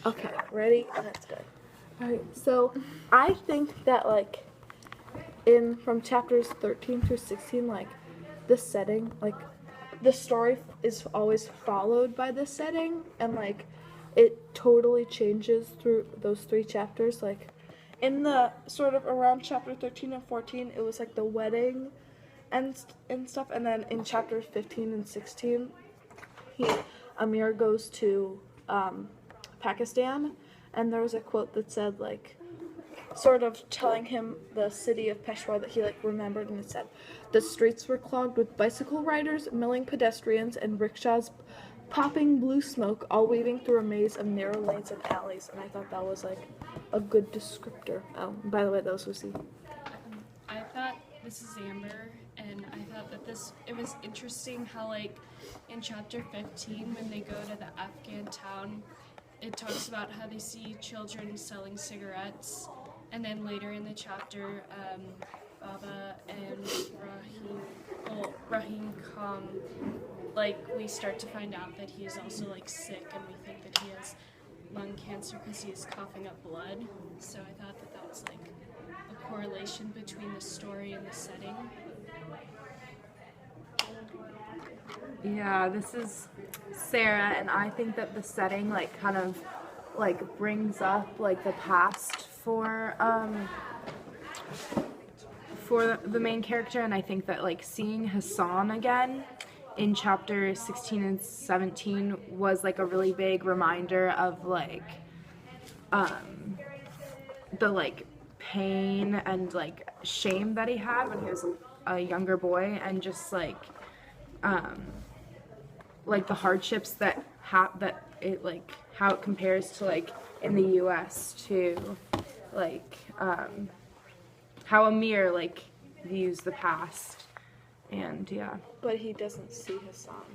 Okay, ready? That's good. Alright, so I think that like from chapters 13 through 16, like the setting, like the story is always followed by the setting, and like it totally changes through those 3 chapters. Like in the sort of around chapter 13 and 14, it was like the wedding and stuff, and then in chapters 15 and 16, he Amir goes to Pakistan, and there was a quote that said like sort of telling him the city of Peshawar that he like remembered, and it said the streets were clogged with bicycle riders, milling pedestrians, and rickshaws popping blue smoke, all weaving through a maze of narrow lanes and alleys. And I thought that was like a good descriptor. Oh, by the way, that was Lucy. I thought, this is Amber, and I thought that it was interesting how like in chapter 15 when they go to the Afghan town, it talks about how they see children selling cigarettes, and then later in the chapter, Baba and Rahim come, like we start to find out that he is also like sick, and we think that he has lung cancer because he is coughing up blood. So I thought that was like a correlation between the story and the setting. Yeah, this is Sarah, and I think that the setting like kind of like brings up like the past for the main character, and I think that like seeing Hassan again in chapter 16 and 17 was like a really big reminder of like the like pain and like shame that he had when he was a younger boy, and just like the hardships that it like how it compares to like in the US to like how Amir like views the past, and yeah. But he doesn't see Hassan.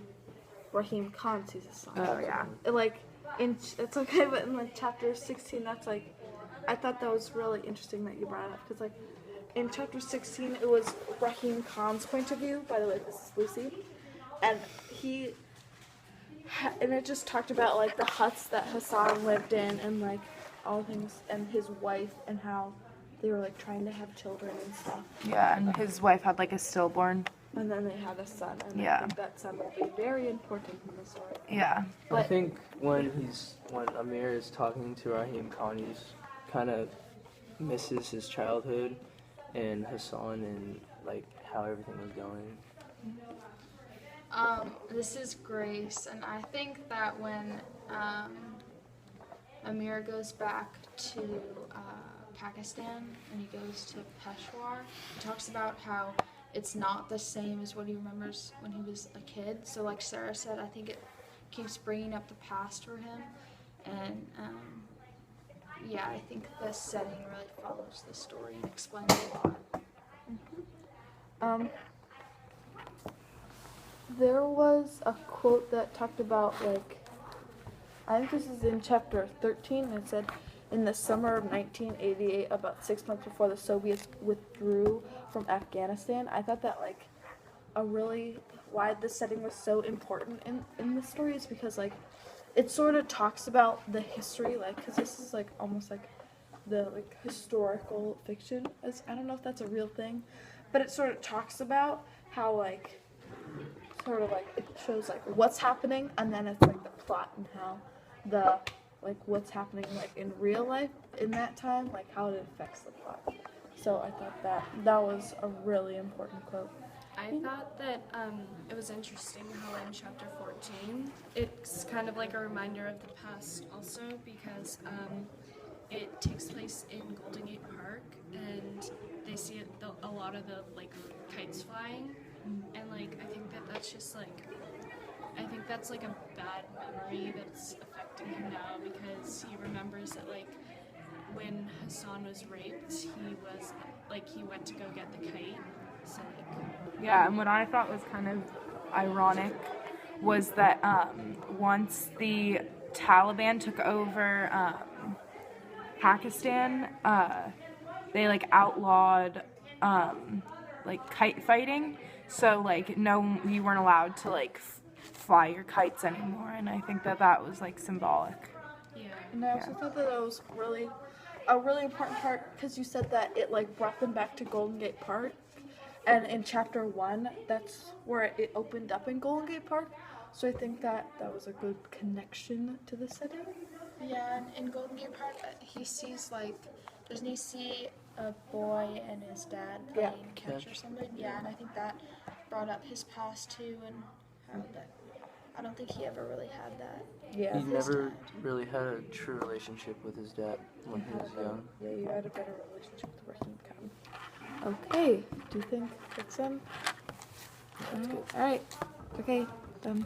Raheem Khan sees Hassan. Oh yeah. Like it's okay, but in like chapter 16, that's like I thought that was really interesting that you brought it up, because like in chapter 16 it was Raheem Khan's point of view. By the way, this is Lucy, and it just talked about like the huts that Hassan lived in, and like all things, and his wife, and how they were like trying to have children and stuff. Yeah, and his wife had like a stillborn. And then they had a son, and Yeah. I think that son will be very important in the story. Yeah. I think when Amir is talking to Raheem Khan, he's kind of misses his childhood and Hassan and like how everything was going. This is Grace, and I think that when Amir goes back to Pakistan and he goes to Peshawar, he talks about how it's not the same as what he remembers when he was a kid. So like Sarah said, I think it keeps bringing up the past for him, and yeah, I think the setting really follows the story and explains a lot. There was a quote that talked about like, I think this is in chapter 13, and it said, in the summer of 1988, about 6 months before the Soviets withdrew from Afghanistan. I thought that like why this setting was so important in the story is because like it sort of talks about the history, like, because this is like almost like the like historical fiction, as I don't know if that's a real thing, but it sort of talks about how like sort of like it shows like what's happening, and then it's like the plot and how the like what's happening like in real life in that time, like how it affects the plot. So I thought that was a really important quote. I thought that it was interesting how in chapter 14 it's kind of like a reminder of the past also, because it takes place in Golden Gate Park, and they see a lot of the like kites flying, and like I think that's just like a bad memory that's affecting him now, because he remembers that like when Hassan was raped, he went to go get the kite. So like, Yeah, and what I thought was kind of ironic was that once the Taliban took over Pakistan, they like outlawed like kite fighting. So like no, you weren't allowed to like fly your kites anymore, and I think that was like symbolic. yeah. And I also thought that it was a really important part because you said that it like brought them back to Golden Gate Park, and in chapter 1, that's where it opened up in Golden Gate Park. So I think that that was a good connection to the setting. Yeah, and in Golden Gate Park, he sees like, doesn't he see a boy and his dad Yeah. playing catch or something? Yeah, and I think that brought up his past too, and how that. I don't think he ever really had that. Yeah. He His never dad. really had a true relationship with his dad when he was young. Yeah, you had a better relationship with Raheem County. Okay. Do you think that's them? That's good. All right. Okay. Done.